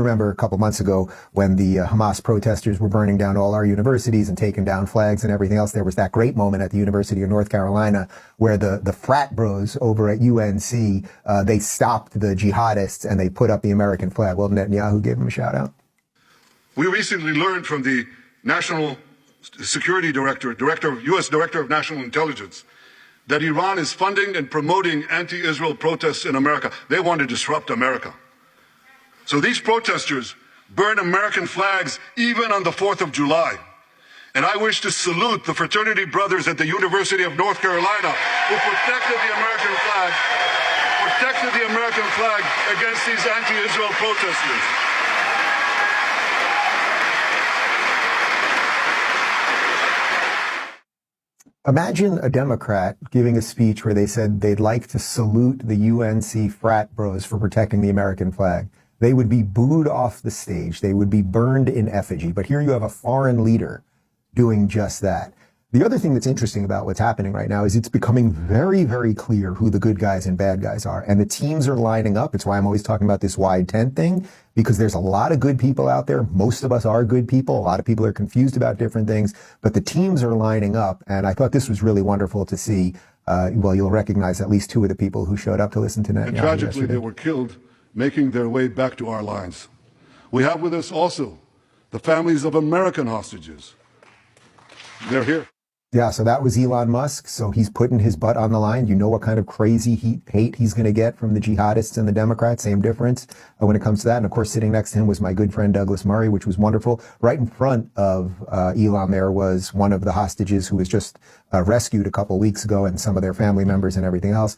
remember a couple months ago when the Hamas protesters were burning down all our universities and taking down flags and everything else. There was that great moment at the University of North Carolina where the frat bros over at UNC, they stopped the jihadists and they put up the American flag. Well, Netanyahu gave them a shout out. We recently learned from the National Security Director, U.S. Director of National Intelligence, that Iran is funding and promoting anti-Israel protests in America. They want to disrupt America. So these protesters burn American flags even on the 4th of July. And I wish to salute the fraternity brothers at the University of North Carolina who protected the American flag against these anti-Israel protesters. Imagine a Democrat giving a speech where they said they'd like to salute the UNC frat bros for protecting the American flag. They would be booed off the stage. They would be burned in effigy. But here you have a foreign leader doing just that. The other thing that's interesting about what's happening right now is it's becoming very, very clear who the good guys and bad guys are. And the teams are lining up. It's why I'm always talking about this wide tent thing, because there's a lot of good people out there. Most of us are good people. A lot of people are confused about different things, but the teams are lining up. And I thought this was really wonderful to see. Well, you'll recognize at least two of the people who showed up to listen to Netanyahu. And tragically, yesterday. They were killed making their way back to our lines. We have with us also the families of American hostages. They're here. Yeah, so that was Elon Musk. So he's putting his butt on the line. You know what kind of crazy hate he's going to get from the jihadists and the Democrats. Same difference when it comes to that. And of course, sitting next to him was my good friend Douglas Murray, which was wonderful. Right in front of Elon there was one of the hostages who was just rescued a couple weeks ago, and some of their family members and everything else.